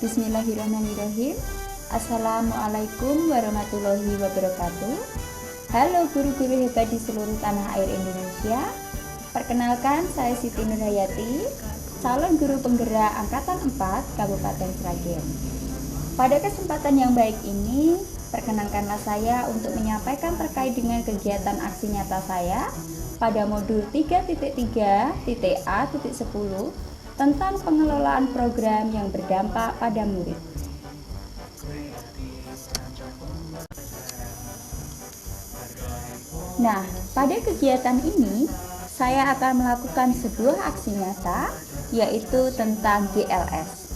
Bismillahirrahmanirrahim. Assalamualaikum warahmatullahi wabarakatuh. Halo guru-guru hebat di seluruh tanah air Indonesia. Perkenalkan, saya Siti Nurhayati, calon guru penggerak Angkatan 4 Kabupaten Sragen. Pada kesempatan yang baik ini, perkenankanlah saya untuk menyampaikan terkait dengan kegiatan aksi nyata saya pada modul 3.3.A.10 tentang pengelolaan program yang berdampak pada murid. Nah, pada kegiatan ini saya akan melakukan sebuah aksi nyata, yaitu tentang GLS.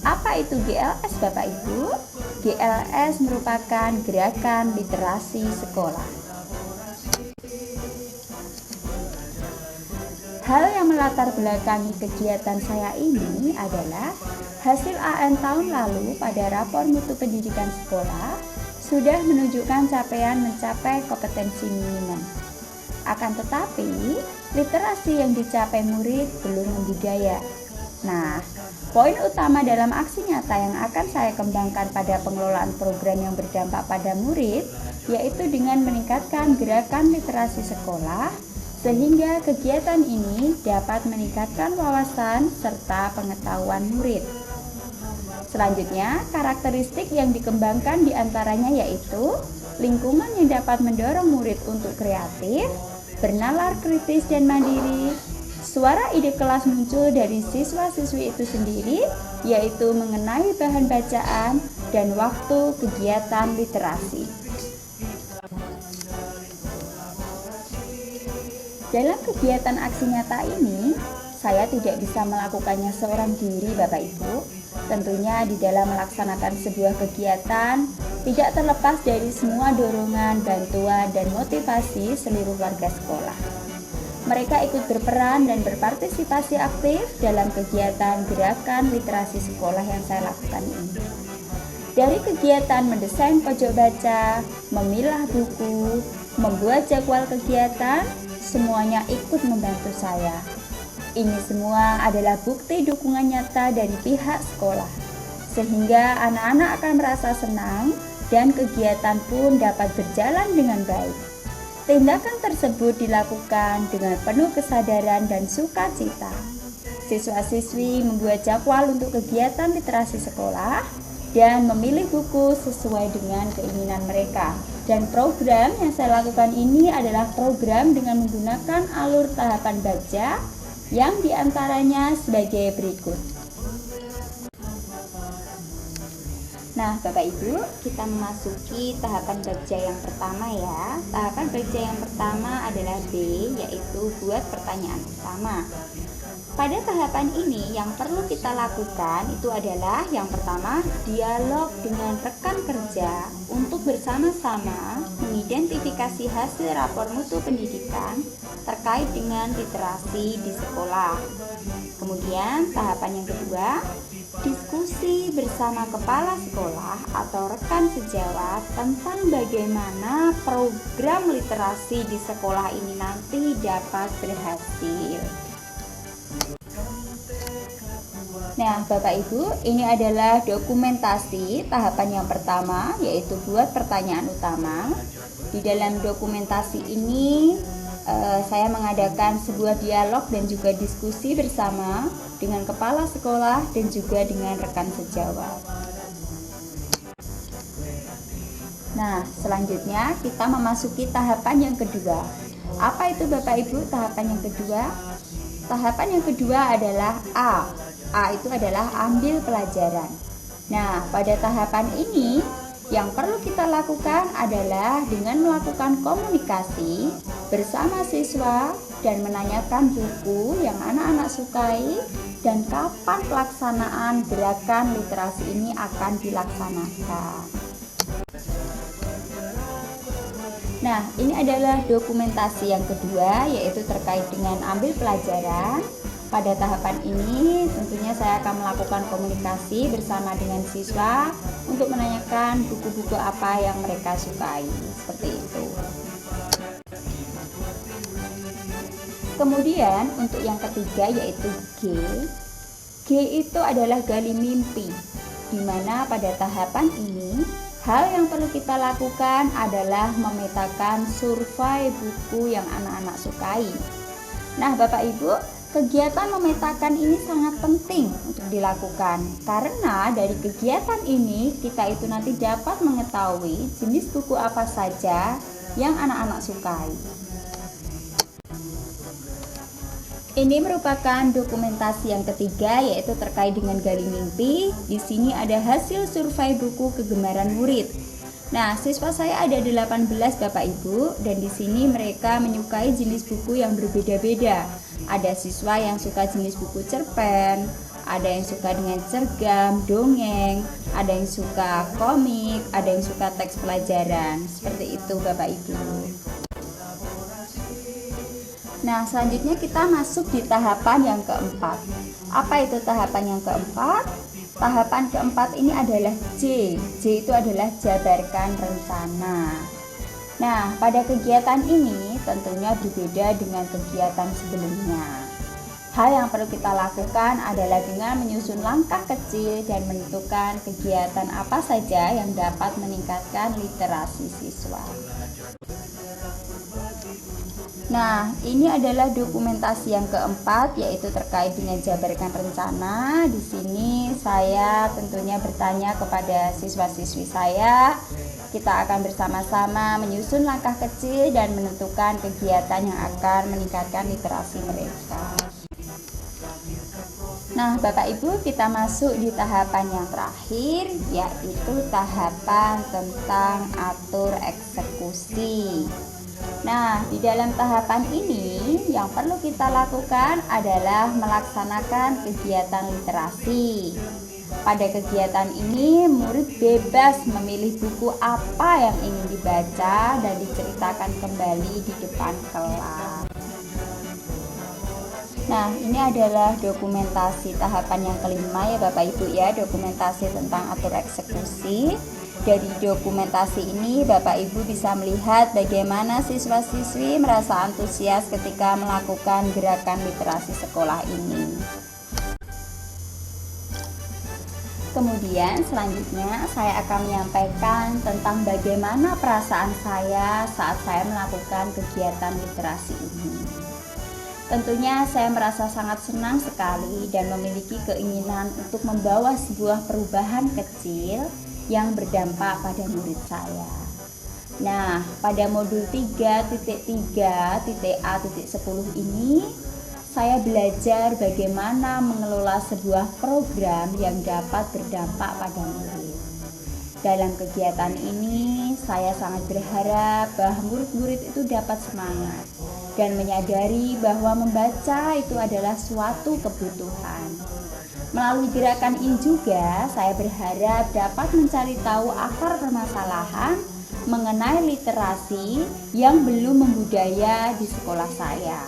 Apa itu GLS, Bapak Ibu? GLS merupakan gerakan literasi sekolah. Hal yang melatar belakangi kegiatan saya ini adalah hasil AN tahun lalu pada rapor mutu pendidikan sekolah sudah menunjukkan capaian mencapai kompetensi minimum. Akan tetapi, literasi yang dicapai murid belum membudaya. Nah, poin utama dalam aksi nyata yang akan saya kembangkan pada pengelolaan program yang berdampak pada murid, yaitu dengan meningkatkan gerakan literasi sekolah, sehingga kegiatan ini dapat meningkatkan wawasan serta pengetahuan murid. Selanjutnya, karakteristik yang dikembangkan diantaranya yaitu lingkungan yang dapat mendorong murid untuk kreatif, bernalar kritis dan mandiri. Suara ide kelas muncul dari siswa-siswi itu sendiri, yaitu mengenai bahan bacaan dan waktu kegiatan literasi. Dalam kegiatan aksi nyata ini, saya tidak bisa melakukannya seorang diri, Bapak Ibu. Tentunya di dalam melaksanakan sebuah kegiatan, tidak terlepas dari semua dorongan, bantuan, dan motivasi seluruh warga sekolah. Mereka ikut berperan dan berpartisipasi aktif dalam kegiatan gerakan literasi sekolah yang saya lakukan ini. Dari kegiatan mendesain pojok baca, memilah buku, membuat jadwal kegiatan, semuanya ikut membantu saya. Ini semua adalah bukti dukungan nyata dari pihak sekolah, sehingga anak-anak akan merasa senang dan kegiatan pun dapat berjalan dengan baik. Tindakan tersebut dilakukan dengan penuh kesadaran dan sukacita. Siswa-siswi membuat jadwal untuk kegiatan literasi sekolah dan memilih buku sesuai dengan keinginan mereka. Dan program yang saya lakukan ini adalah program dengan menggunakan alur tahapan baca yang diantaranya sebagai berikut. Nah, Bapak Ibu, kita memasuki tahapan baca yang pertama ya. Tahapan baca yang pertama adalah B, yaitu buat pertanyaan utama. Pada tahapan ini yang perlu kita lakukan itu adalah yang pertama, dialog dengan rekan kerja untuk bersama-sama mengidentifikasi hasil rapor mutu pendidikan terkait dengan literasi di sekolah. Kemudian tahapan yang kedua, diskusi bersama kepala sekolah atau rekan sejawat tentang bagaimana program literasi di sekolah ini nanti dapat berhasil. Nah, Bapak Ibu, ini adalah dokumentasi tahapan yang pertama, yaitu buat pertanyaan utama. Di dalam dokumentasi ini, saya mengadakan sebuah dialog dan juga diskusi bersama dengan kepala sekolah dan juga dengan rekan sejawat. Nah, selanjutnya kita memasuki tahapan yang kedua. Apa itu, Bapak Ibu, tahapan yang kedua? Tahapan yang kedua adalah A. A itu adalah ambil pelajaran. Nah, pada tahapan ini yang perlu kita lakukan adalah dengan melakukan komunikasi bersama siswa dan menanyakan buku yang anak-anak sukai dan kapan pelaksanaan gerakan literasi ini akan dilaksanakan. Nah, ini adalah dokumentasi yang kedua, yaitu terkait dengan ambil pelajaran. Pada tahapan ini tentunya saya akan melakukan komunikasi bersama dengan siswa untuk menanyakan buku-buku apa yang mereka sukai, seperti itu. Kemudian untuk yang ketiga yaitu G. G itu adalah gali mimpi. di mana pada tahapan ini hal yang perlu kita lakukan adalah memetakan survei buku yang anak-anak sukai. Nah, Bapak Ibu, kegiatan memetakan ini sangat penting untuk dilakukan karena dari kegiatan ini kita itu nanti dapat mengetahui jenis buku apa saja yang anak-anak sukai. Ini merupakan dokumentasi yang ketiga, yaitu terkait dengan gali mimpi. Di sini ada hasil survei buku kegemaran murid. Nah, siswa saya ada 18 Bapak Ibu, dan di sini mereka menyukai jenis buku yang berbeda-beda. Ada siswa yang suka jenis buku cerpen, ada yang suka dengan cergam, dongeng, ada yang suka komik, ada yang suka teks pelajaran. Seperti itu Bapak Ibu. Nah, selanjutnya kita masuk di tahapan yang keempat. Apa itu tahapan yang keempat? Tahapan keempat ini adalah J. J itu adalah jabarkan rencana. Nah, pada kegiatan ini tentunya berbeda dengan kegiatan sebelumnya. Hal yang perlu kita lakukan adalah dengan menyusun langkah kecil dan menentukan kegiatan apa saja yang dapat meningkatkan literasi siswa. Nah, ini adalah dokumentasi yang keempat, yaitu terkait dengan jabarkan rencana. Di sini saya tentunya bertanya kepada siswa-siswi saya. Kita akan bersama-sama menyusun langkah kecil dan menentukan kegiatan yang akan meningkatkan literasi mereka. Nah, Bapak Ibu, kita masuk di tahapan yang terakhir, yaitu tahapan tentang atur eksekusi. Nah, di dalam tahapan ini yang perlu kita lakukan adalah melaksanakan kegiatan literasi. Pada kegiatan ini, murid bebas memilih buku apa yang ingin dibaca dan diceritakan kembali di depan kelas. Nah, ini adalah dokumentasi tahapan yang kelima ya Bapak Ibu ya, dokumentasi tentang atur eksekusi. Dari dokumentasi ini Bapak Ibu bisa melihat bagaimana siswa-siswi merasa antusias ketika melakukan gerakan literasi sekolah ini. Kemudian selanjutnya saya akan menyampaikan tentang bagaimana perasaan saya saat saya melakukan kegiatan literasi ini. Tentunya saya merasa sangat senang sekali dan memiliki keinginan untuk membawa sebuah perubahan kecil yang berdampak pada murid saya. Nah, pada modul 3.3.A.10 ini saya belajar bagaimana mengelola sebuah program yang dapat berdampak pada murid. Dalam kegiatan ini, saya sangat berharap bahwa murid-murid itu dapat semangat dan menyadari bahwa membaca itu adalah suatu kebutuhan. Melalui gerakan ini juga, saya berharap dapat mencari tahu akar permasalahan mengenai literasi yang belum membudaya di sekolah saya.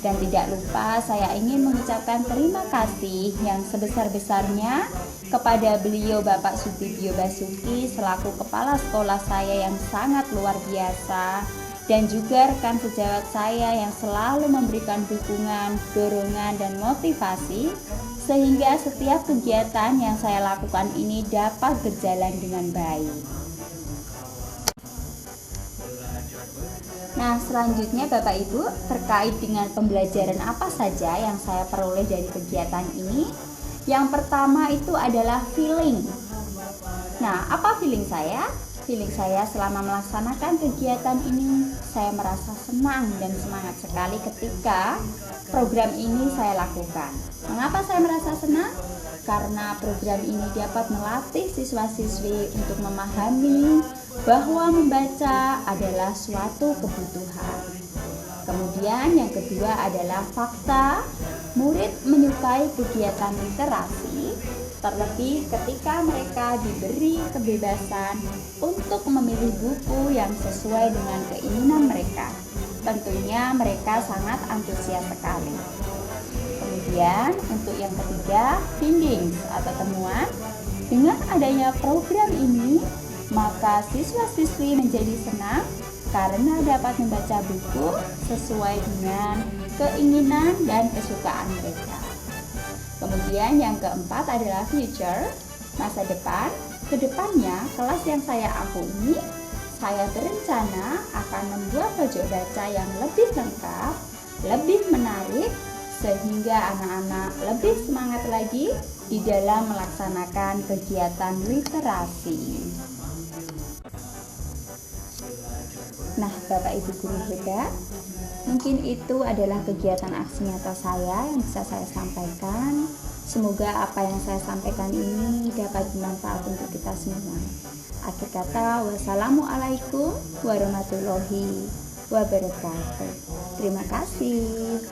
Dan tidak lupa saya ingin mengucapkan terima kasih yang sebesar-besarnya kepada beliau Bapak Sutibio Basuki selaku kepala sekolah saya yang sangat luar biasa, dan juga rekan sejawat saya yang selalu memberikan dukungan, dorongan, dan motivasi sehingga setiap kegiatan yang saya lakukan ini dapat berjalan dengan baik. Nah, selanjutnya Bapak Ibu, terkait dengan pembelajaran apa saja yang saya peroleh dari kegiatan ini. Yang pertama itu adalah feeling. Nah, apa feeling saya? Feeling saya selama melaksanakan kegiatan ini, saya merasa senang dan semangat sekali ketika program ini saya lakukan. Mengapa saya merasa senang? Karena program ini dapat melatih siswa-siswi untuk memahami bahwa membaca adalah suatu kebutuhan. Kemudian yang kedua adalah fakta. Murid menyukai kegiatan literasi, terlebih ketika mereka diberi kebebasan untuk memilih buku yang sesuai dengan keinginan mereka. Tentunya mereka sangat antusias sekali. Kemudian untuk yang ketiga, findings atau temuan. Dengan adanya program ini, maka siswa-siswi menjadi senang karena dapat membaca buku sesuai dengan keinginan dan kesukaan mereka. Kemudian yang keempat adalah future. masa depan, kedepannya kelas yang saya akuni, saya berencana akan membuat pojok baca yang lebih lengkap, lebih menarik, sehingga anak-anak lebih semangat lagi di dalam melaksanakan kegiatan literasi. Nah, Bapak Ibu guru hebat, mungkin itu adalah kegiatan aksi nyata saya yang bisa saya sampaikan. Semoga apa yang saya sampaikan ini dapat bermanfaat untuk kita semua. Akhir kata, wassalamualaikum warahmatullahi wabarakatuh. Terima kasih.